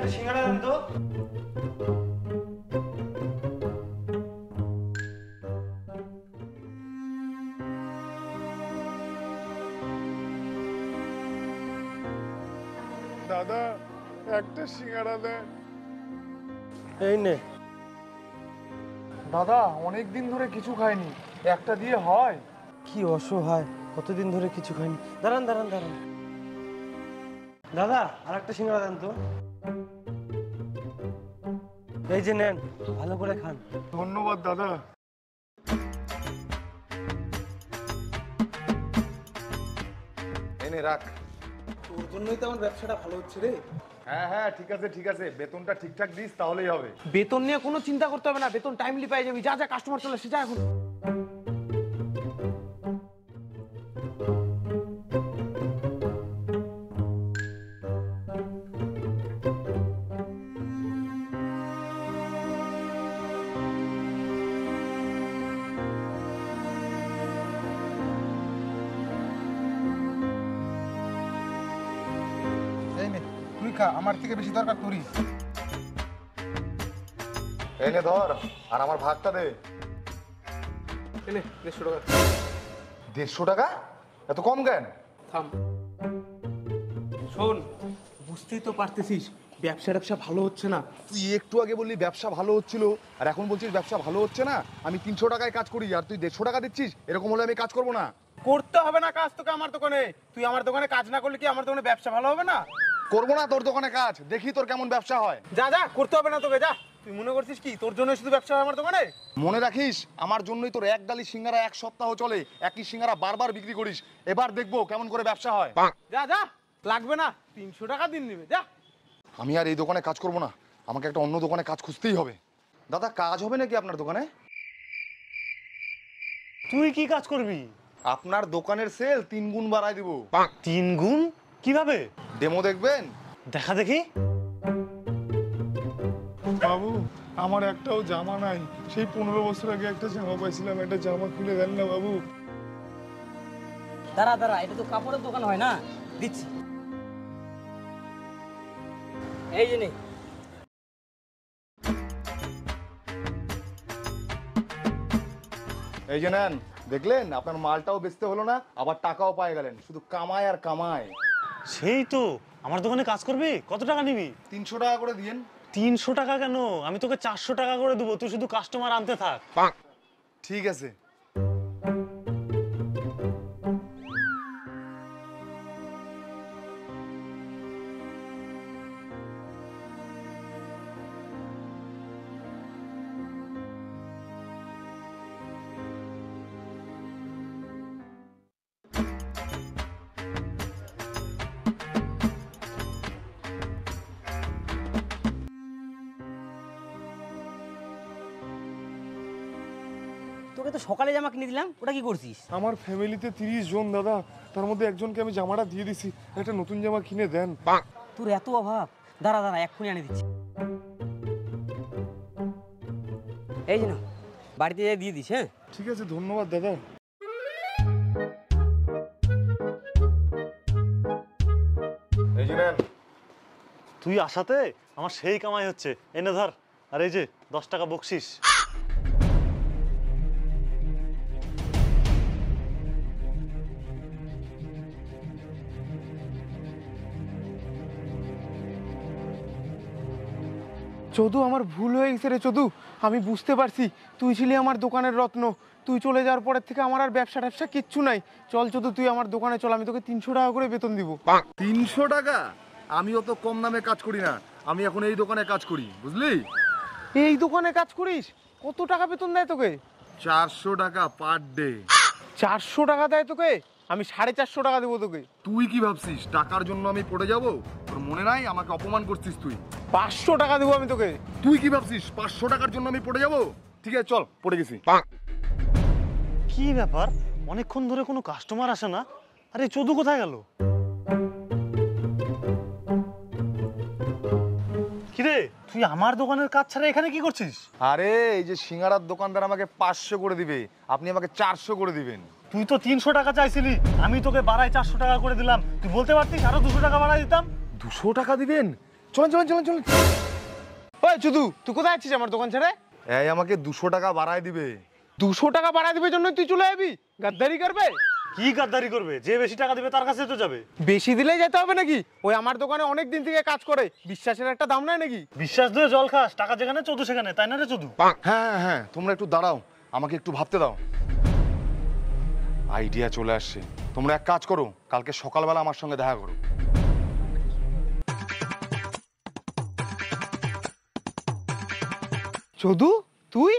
একটা সিঙ্গাড়া দেন তো। দাদা একটা সিঙ্গাড়া দেন। এই নে। দাদা অনেক দিন ধরে কিছু খাইনি, একটা দিয়ে হয়? কি অসহায়, কতদিন ধরে কিছু খাইনি। দাঁড়ান দাঁড়ান দাঁড়ান, দাদা আর একটা সিঙ্গাড়া দেন তো। এই যে নেন, ভালো করে খান। ধন্যবাদ দাদা। এনে রাখ। তোর জন্যই তো আমার ব্যবসাটা ভালো হচ্ছে রে। হ্যাঁ হ্যাঁ ঠিক আছে ঠিক আছে, বেতনটা ঠিকঠাক দিস তাহলেই হবে। বেতন নিয়ে কোনো চিন্তা করতে হবে না, বেতন টাইমলি পেয়ে যাবি। যা যা, কাস্টমার চলে এসে যা এখন। এই নে তুই খা, আমার থেকে বেশি দরকার তোরই। এনে ধর, আর আমার ভাগটা দে। এনে 150 টাকা। 150 টাকা? এত কম কেন? থাম। শোন, বুঝতেই তো পারতেছিস ব্যবসা ভালো হচ্ছে না। তুই একটু আগে বললি ব্যবসা ভালো হচ্ছিল, আর এখন বলছিস ব্যবসা ভালো হচ্ছে না। আমি 300 টাকায় কাজ করি আর তুই 150 টাকা দিচ্ছিস, এরকম হলে আমি কাজ করবো না। করতে হবে না কাজ তোকে আমার দোকানে। তুই আমার দোকানে কাজ না করলে কি আমার দোকানে ব্যবসা ভালো হবে না? করবো না তোর দোকানে কাজ, দেখি তোর কেমন ব্যবসা হয়। যা যা, করতে হবে না তোকে, যা। তুই মনে করছিস কি তোর জন্য শুধু ব্যবসা হয় আমার দোকানে? মনে রাখিস, আমার জন্যই তোর এক ডালি সিঙ্গারা 1 সপ্তাহ চলে। একই সিঙ্গারা বারবার বিক্রি করিস। এবার দেখবো কেমন করে ব্যবসা হয়। যা যা, লাগবে না, 300 টাকা দিন নেবে, যা। আমি আর এই দোকানে কাজ করবো না, আমাকে একটা অন্য দোকানে কাজ খুঁজতেই হবে। দাদা কাজ হবে নাকি আপনার দোকানে? তুই কি কাজ করবি? আপনার দোকানের সেল 3 গুণ বাড়ায় দিব। 3 গুণ? কিভাবে? ডেমো দেখবেন? দেখা দেখি। বাবু আমার একটাও জামা নাই, সেই 15 বছর আগে একটা জামা পাইছিলাম, একটা জামা খুলে দেন না বাবু। দাঁড়া দাঁড়া, এটা তো কাপড়ের দোকান হয় না, দিচ্ছি। এই যে নে। এই যে নেন, দেখলেন আপনার মালটাও বেচতে হলো না, আবার টাকাও পায়ে গেলেন। শুধু কামায় আর কামায়। সেই তো, আমার দোকানে কাজ করবি? কত টাকা নিবি? 300 টাকা করে দিয়েন। 300 টাকা কেন? আমি তোকে 400 টাকা করে দেবো, তুই শুধু কাস্টমার আনতে থাক। ঠিক আছে। তোকে তো সকালে জামা কিনে দিলাম, ওটা কি করছিস? আমার ফ্যামিলিতে 30 জন দাদা, তার মধ্যে একজনকে আমি জামাটা দিয়ে দিছি। একটা নতুন জামা কিনে দেন। তোর এত অভাব? দাঁড়া দাঁড়া, এক্ষুনি এনে দিচ্ছি। এই যে না, বাড়িতে যেয়ে দিয়ে দিস। হ্যাঁ ঠিক আছে, ধন্যবাদ দাদা। এই যে নেন। তুই আসাতে আমার সেই কামাই হচ্ছে। এনে ধর, আর এই যে 10 টাকা বকশিস। চদু, আমার ভুল হয়ে গেছে রে চদু। আমি বুঝতে পারছি তুই ছিলি আমার দোকানের রত্ন। তুই চলে যাওয়ার পরের থেকে আমার আর ব্যবসা ট্যাবসা কিচ্ছু নাই। চল চদু, তুই আমার দোকানে চল, আমি তোকে 300 টাকা করে বেতন দিব। 300 টাকা? আমি অত কম দামে কাজ করি না, আমি এখন এই দোকানে কাজ করি, বুঝলি? এই দোকানে কাজ করিস? কত টাকা বেতন দেয় তোকে? 400 টাকা পার ডে। 400 টাকা দেয় তোকে? আমি 450 টাকা দেবো তোকে। তুই কি ভাবছিস টাকার জন্য আমি পড়ে যাব? তোর মনে নাই আমাকে অপমান করছিস তুই? 500 টাকা দেবো আমি তোকে। তুই কি ভাবছিস 500 টাকার জন্য আমি পড়ে যাব? ঠিক আছে চল, পড়ে গেছি। কি ব্যাপার, অনেকক্ষণ ধরে কোনো কাস্টমার আসে না। আরে চদু কোথায় গেল? কিরে, তুই আমার দোকানের কাজ ছাড়া এখানে কি করছিস? আরে এই যে সিঙ্গারার দোকানদার আমাকে 500 করে দিবে, আপনি আমাকে 400 করে দিবেন। তুই তো 300 টাকা চাইছিলি, আমি তোকে বাড়ায় 400 টাকা করে দিলাম। তুই বলতে পারতিস আরো 200 টাকা বাড়ায় দিতাম। 200 টাকা দিবেন? চলেন চলেন চলেন চলেন। ওই চুদু, তুই কোথায় আছিস আমার দোকান ছেড়ে? এই আমাকে 200 টাকা বাড়ায় দিবে। 200 টাকা বাড়া দিবে জন্য তুই চলে যাবি? গাদ্দারি করবে? কি গাদ্দারি করবে? যে বেশি টাকা দিবে তার কাছে তো যাবে। বেশি দিলেই যেতে হবে নাকি? ওই আমার দোকানে অনেক দিন থেকে কাজ করে, বিশ্বাসের একটা দাম নাই নাকি? বিশ্বাস দিয়ে জল খাস, টাকা যেখানে চোদু সেখানে, তাই না রে চোদু? হ্যাঁ হ্যাঁ হ্যাঁ, তোমরা একটু দাঁড়াও, আমাকে একটু ভাবতে দাও। আইডিয়া চলে আসছে। তোমরা এক কাজ করো, কালকে সকালবেলা আমার সঙ্গে দেখা করো। চদু, তুই?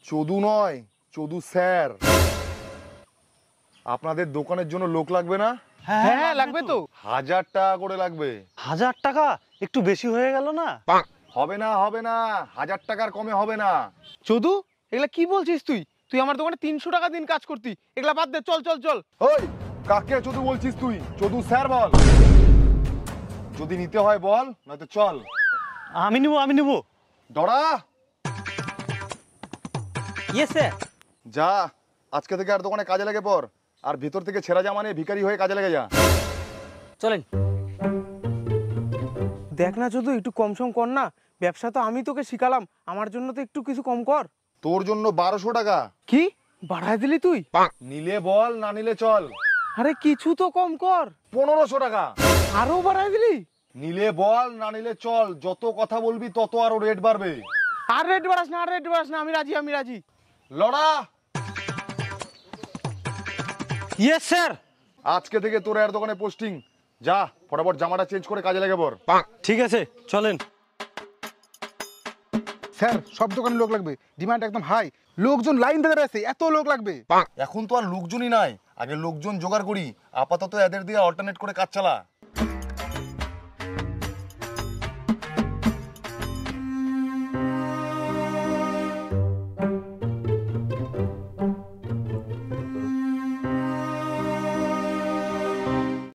চদু নয়, চদু স্যার। আপনাদের দোকানের জন্য লোক লাগবে না? হ্যাঁ লাগবে তো। 1000 টাকা করে লাগবে। 1000 টাকা একটু বেশি হয়ে গেল না? হবে না হবে না, 1000 টাকার কমে হবে না। চদু, এগুলা কি বলছিস তুই? তুই আমার দোকানে 300 টাকা দিন কাজ করতি, এগুলা বাদ দে, চল চল চল। ওই কাকে চদু বলছিস তুই? চদু স্যার বল। যদি নিতে হয় বল, নয়তো চল। আমি নিব। দড়া ইয়েস স্যার। যা, আজকে থেকে আর দোকানে কাজে লেগে পড়। আর ভিতর থেকে ছেঁড়া জামা নিয়ে ভিখারি হয়ে কাজে লেগে যা। চলেন। দেখ না চদু, একটু কম সম কর না। ব্যবসা তো আমি তোকে শিখালাম, আমার জন্য তো একটু কিছু কম কর। তোর জন্য 1200 টাকা। কি বাড়ায় দিলি তুই? নিলে বল, না নিলে চল। আরে কিছু তো কম কর। 1500 টাকা। আরো বাড়ায় দিলি? নিলে বল, না নিলে চল। যত কথা বলবি তত আরো রেট বাড়বে। আর রেট বাড়াস না, আর রেট বাড়াস না, আমি রাজি, আমি রাজি। লড়া। Yes sir. আজকে থেকে তোর আর দোকানে পোস্টিং। যা, ফটাফট জামাটা চেঞ্জ করে কাজে লেগে পড়। ঠিক আছে, চলেন। স্যার সব দোকানে লোক লাগবে, ডিমান্ড একদম হাই, লোকজন লাইন ধরে আছে, এত লোক লাগবে। এখন তো আর লোকজনই নাই, আগে লোকজন জোগাড় করি। আপাতত এদের দিয়ে অল্টারনেট করে কাজ চালা।